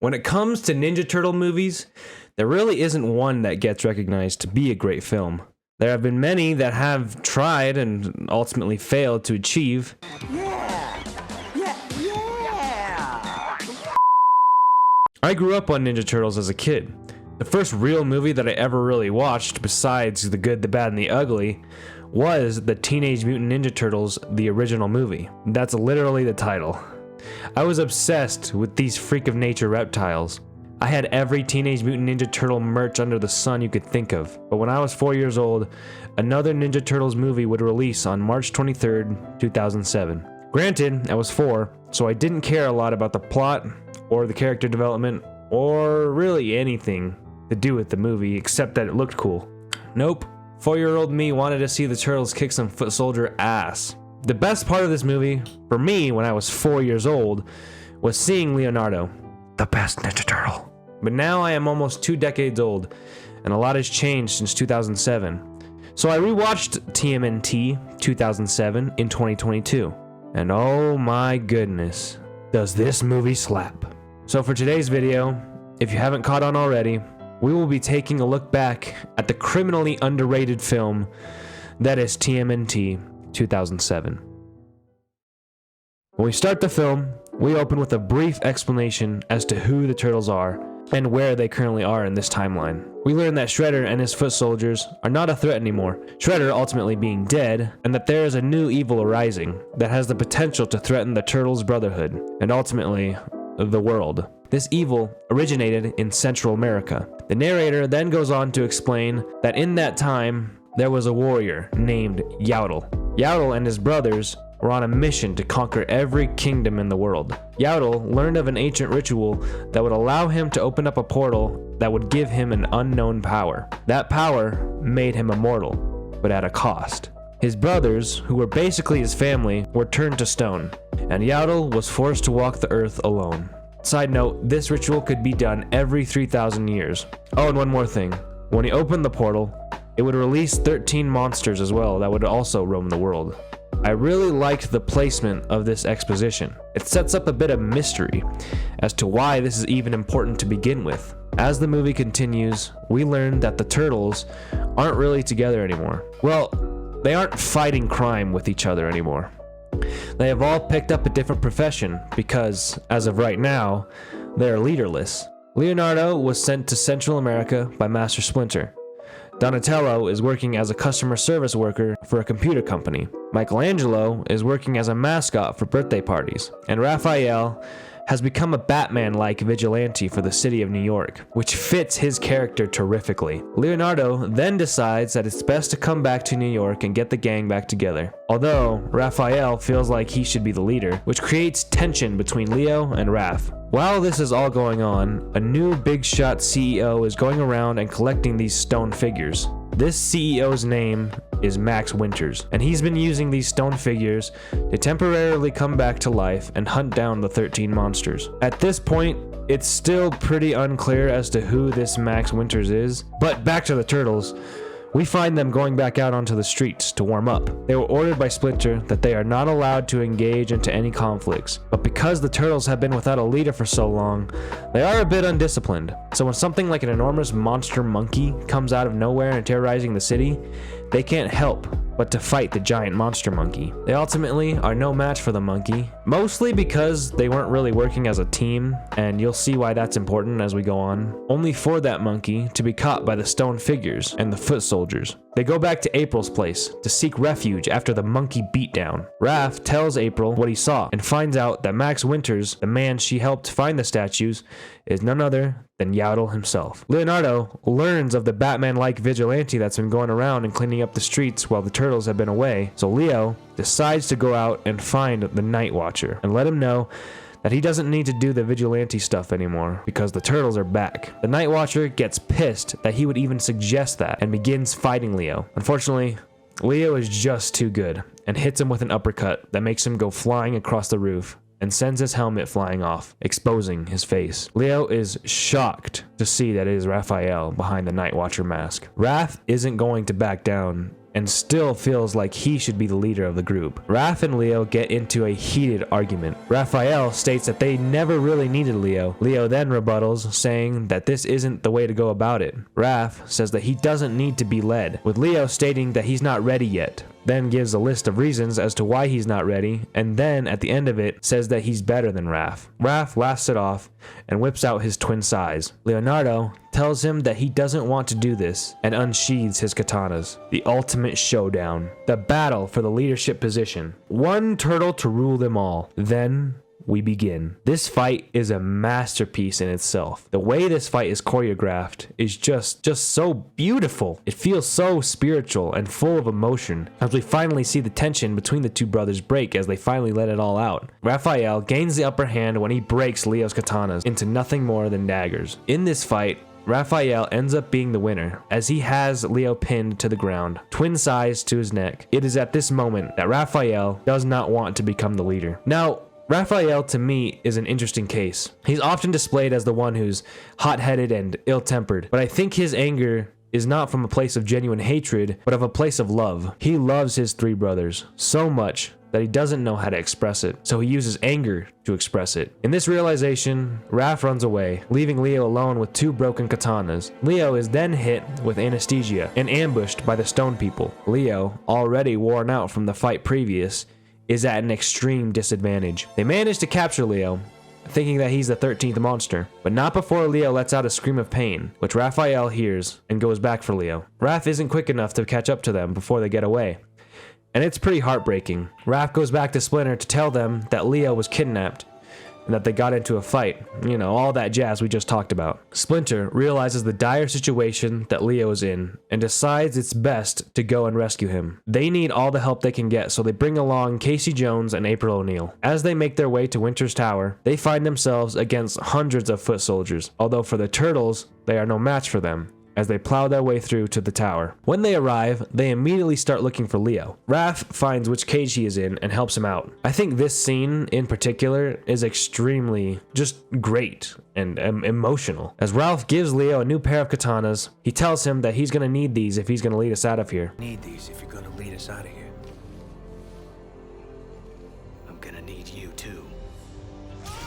When it comes to Ninja Turtle movies, there really isn't one that gets recognized to be a great film. There have been many that have tried and ultimately failed to achieve. I grew up on Ninja Turtles as a kid. The first real movie that I ever really watched, besides The Good, the Bad, and the Ugly, was the Teenage Mutant Ninja Turtles, the original movie. That's literally the title. I was obsessed with these freak of nature reptiles. I had every Teenage Mutant Ninja Turtle merch under the sun you could think of. But when I was 4 years old, another Ninja Turtles movie would release on March 23rd, 2007. Granted, I was 4, so I didn't care a lot about the plot, or the character development, or really anything to do with the movie except that it looked cool. Nope, 4-year-old me wanted to see the Turtles kick some foot soldier ass. The best part of this movie, for me when I was 4 years old, was seeing Leonardo, the best Ninja Turtle. But now I am almost 2 decades old, and a lot has changed since 2007. So I rewatched TMNT 2007 in 2022, and oh my goodness, does this movie slap. So for today's video, if you haven't caught on already, we will be taking a look back at the criminally underrated film that is TMNT 2007. When we start the film, we open with a brief explanation as to who the Turtles are and where they currently are in this timeline. We learn that Shredder and his foot soldiers are not a threat anymore, Shredder ultimately being dead, and that there is a new evil arising that has the potential to threaten the Turtles' Brotherhood, and ultimately, the world. This evil originated in Central America. The narrator then goes on to explain that in that time, there was a warrior named Yaddle. Yaddle and his brothers were on a mission to conquer every kingdom in the world. Yaddle learned of an ancient ritual that would allow him to open up a portal that would give him an unknown power. That power made him immortal, but at a cost. His brothers, who were basically his family, were turned to stone, and Yaddle was forced to walk the earth alone. Side note, this ritual could be done every 3,000 years. Oh, and one more thing. When he opened the portal, it would release 13 monsters as well that would also roam the world. I really liked the placement of this exposition. It sets up a bit of mystery as to why this is even important to begin with. As the movie continues, we learn that the Turtles aren't really together anymore. Well, they aren't fighting crime with each other anymore. They have all picked up a different profession because, as of right now, they are leaderless. Leonardo was sent to Central America by Master Splinter. Donatello is working as a customer service worker for a computer company. Michelangelo is working as a mascot for birthday parties. And Raphael has become a Batman-like vigilante for the city of New York, which fits his character terrifically. Leonardo then decides that it's best to come back to New York and get the gang back together. Although, Raphael feels like he should be the leader, which creates tension between Leo and Raph. While this is all going on, a new big shot CEO is going around and collecting these stone figures. This CEO's name is Max Winters, and he's been using these stone figures to temporarily come back to life and hunt down the 13 monsters. At this point, it's still pretty unclear as to who this Max Winters is, but back to the Turtles. We find them going back out onto the streets to warm up. They were ordered by Splinter that they are not allowed to engage into any conflicts, but because the Turtles have been without a leader for so long, they are a bit undisciplined. So when something like an enormous monster monkey comes out of nowhere and terrorizing the city, they can't help but to fight the giant monster monkey. They ultimately are no match for the monkey, mostly because they weren't really working as a team, and you'll see why that's important as we go on, only for that monkey to be caught by the stone figures and the foot soldiers. They go back to April's place to seek refuge after the monkey beatdown. Raph tells April what he saw and finds out that Max Winters, the man she helped find the statues, is none other than Yaddle himself. Leonardo learns of the Batman-like vigilante that's been going around and cleaning up the streets while the Turtles have been away, so Leo decides to go out and find the Night Watcher and let him know that he doesn't need to do the vigilante stuff anymore because the Turtles are back. The Night Watcher gets pissed that he would even suggest that and begins fighting Leo. Unfortunately, Leo is just too good and hits him with an uppercut that makes him go flying across the roof and sends his helmet flying off, exposing his face. Leo is shocked to see that it is Raphael behind the Night Watcher mask. Raph isn't going to back down and still feels like he should be the leader of the group. Raph and Leo get into a heated argument. Raphael states that they never really needed Leo. Leo then rebuttals, saying that this isn't the way to go about it. Raph says that he doesn't need to be led, with Leo stating that he's not ready yet, then gives a list of reasons as to why he's not ready, and then at the end of it says that he's better than Raph. Raph laughs it off and whips out his twin sais. Leonardo tells him that he doesn't want to do this and unsheathes his katanas. The ultimate showdown. The battle for the leadership position. One turtle to rule them all. Then we begin. This fight is a masterpiece in itself. The way this fight is choreographed is just so beautiful. It feels so spiritual and full of emotion as we finally see the tension between the two brothers break as they finally let it all out. Raphael gains the upper hand when he breaks Leo's katanas into nothing more than daggers. In this fight, Raphael ends up being the winner, as he has Leo pinned to the ground, twin sais to his neck. It is at this moment that Raphael does not want to become the leader. Now, Raphael, to me, is an interesting case. He's often displayed as the one who's hot-headed and ill-tempered, but I think his anger is not from a place of genuine hatred, but of a place of love. He loves his three brothers so much that he doesn't know how to express it, so he uses anger to express it. In this realization, Raph runs away, leaving Leo alone with two broken katanas. Leo is then hit with anesthesia and ambushed by the stone people. Leo, already worn out from the fight previous, is at an extreme disadvantage. They manage to capture Leo, thinking that he's the 13th monster, but not before Leo lets out a scream of pain, which Raphael hears and goes back for Leo. Raph isn't quick enough to catch up to them before they get away, and it's pretty heartbreaking. Raph goes back to Splinter to tell them that Leo was kidnapped and that they got into a fight. You know, all that jazz we just talked about. Splinter realizes the dire situation that Leo is in and decides it's best to go and rescue him. They need all the help they can get, so they bring along Casey Jones and April O'Neil. As they make their way to Winter's Tower, they find themselves against hundreds of foot soldiers, although for the turtles, they are no match for them, as they plow their way through to the tower. When they arrive, they immediately start looking for Leo. Raph finds which cage he is in and helps him out. I think this scene in particular is extremely just great and emotional. As Ralph gives Leo a new pair of katanas, he tells him that he's gonna need these if he's gonna lead us out of here. Need these if you're gonna lead us out of here. I'm gonna need you too.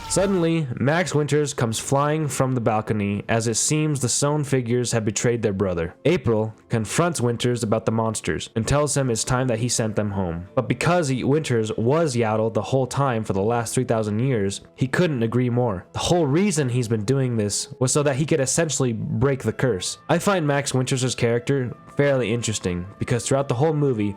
Suddenly, Max Winters comes flying from the balcony as it seems the stone figures have betrayed their brother. April confronts Winters about the monsters and tells him it's time that he sent them home. But because Winters was Yaddle the whole time for the last 3,000 years, he couldn't agree more. The whole reason he's been doing this was so that he could essentially break the curse. I find Max Winters' character fairly interesting because throughout the whole movie,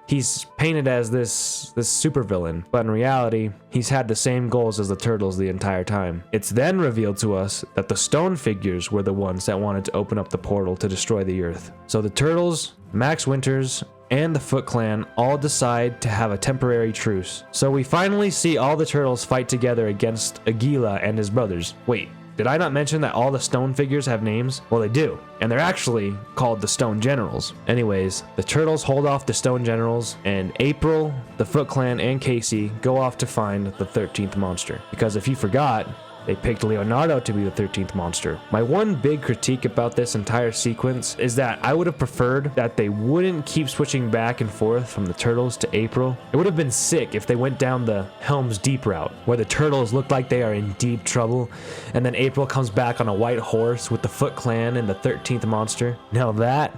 he's painted as this supervillain, but in reality, he's had the same goals as the turtles the entire time. It's then revealed to us that the stone figures were the ones that wanted to open up the portal to destroy the Earth. So the turtles, Max Winters, and the Foot Clan all decide to have a temporary truce. So we finally see all the turtles fight together against Aguila and his brothers. Wait, did I not mention that all the stone figures have names? Well, they do, and they're actually called the Stone Generals. Anyways, the turtles hold off the Stone Generals, and April, the Foot Clan, and Casey go off to find the 13th monster. Because if you forgot, they picked Leonardo to be the 13th monster. My one big critique about this entire sequence is that I would have preferred that they wouldn't keep switching back and forth from the turtles to April. It would have been sick if they went down the Helm's Deep route, where the turtles look like they are in deep trouble, and then April comes back on a white horse with the Foot Clan and the 13th monster. Now that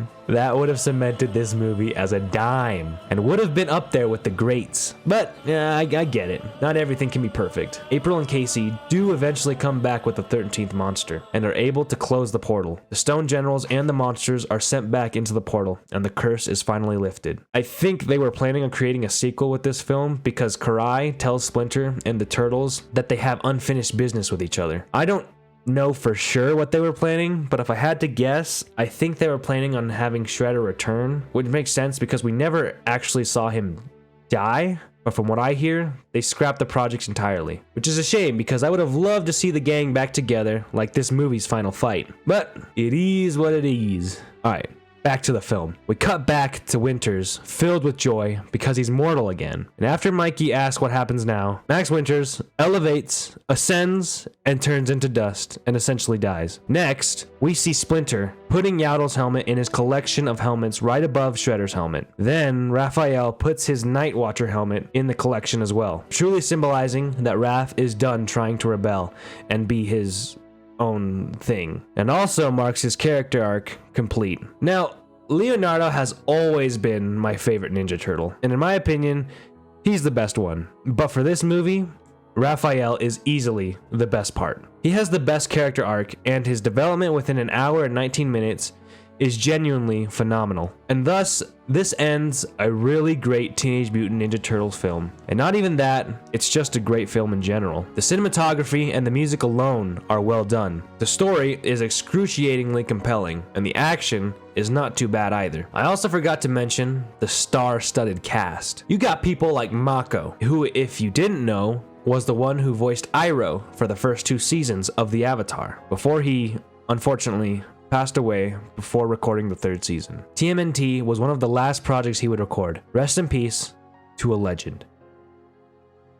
would have cemented this movie as a dime and would have been up there with the greats. But yeah, I get it. Not everything can be perfect. April and Casey do eventually come back with the 13th monster and are able to close the portal. The Stone Generals and the monsters are sent back into the portal and the curse is finally lifted. I think they were planning on creating a sequel with this film because Karai tells Splinter and the turtles that they have unfinished business with each other. I don't know for sure what they were planning, but if I had to guess, I think they were planning on having Shredder return, which makes sense because we never actually saw him die. But from what I hear, they scrapped the projects entirely, which is a shame because I would have loved to see the gang back together like this movie's final fight. But it is what it is. Alright, back to the film. We cut back to Winters, filled with joy because he's mortal again. And after Mikey asks what happens now, Max Winters elevates, ascends, and turns into dust and essentially dies. Next, we see Splinter putting Yowdle's helmet in his collection of helmets right above Shredder's helmet. Then Raphael puts his Night Watcher helmet in the collection as well, truly symbolizing that Raph is done trying to rebel and be his own thing, and also marks his character arc complete. Now, Leonardo has always been my favorite Ninja Turtle, and in my opinion, he's the best one. But for this movie, Raphael is easily the best part. He has the best character arc, and his development within an hour and 19 minutes is genuinely phenomenal. And thus, this ends a really great Teenage Mutant Ninja Turtles film. And not even that, it's just a great film in general. The cinematography and the music alone are well done. The story is excruciatingly compelling, and the action is not too bad either. I also forgot to mention the star-studded cast. You got people like Mako, who, if you didn't know, was the one who voiced Iroh for the first 2 seasons of The Avatar, before he, unfortunately, passed away before recording the 3rd season. TMNT was one of the last projects he would record. Rest in peace to a legend.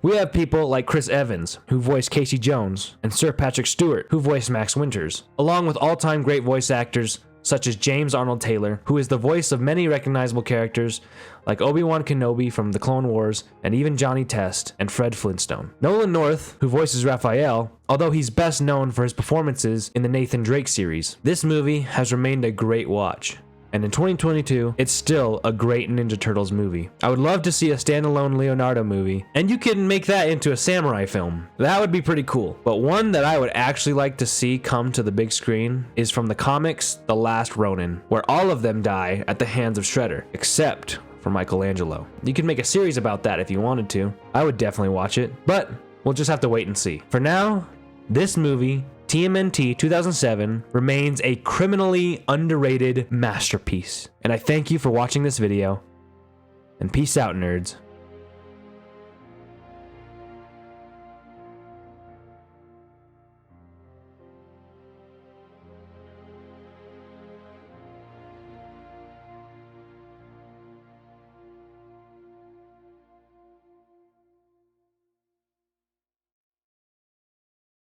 We have people like Chris Evans, who voiced Casey Jones, and Sir Patrick Stewart, who voiced Max Winters, along with all-time great voice actors such as James Arnold Taylor, who is the voice of many recognizable characters like Obi-Wan Kenobi from The Clone Wars, and even Johnny Test and Fred Flintstone. Nolan North, who voices Raphael, although he's best known for his performances in the Nathan Drake series. This movie has remained a great watch, and in 2022, it's still a great Ninja Turtles movie. I would love to see a standalone Leonardo movie, and you can make that into a samurai film. That would be pretty cool. But one that I would actually like to see come to the big screen is from the comics The Last Ronin, where all of them die at the hands of Shredder, except for Michelangelo. You could make a series about that if you wanted to. I would definitely watch it, but we'll just have to wait and see. For now, this movie, TMNT 2007, remains a criminally underrated masterpiece. And I thank you for watching this video, and peace out, nerds.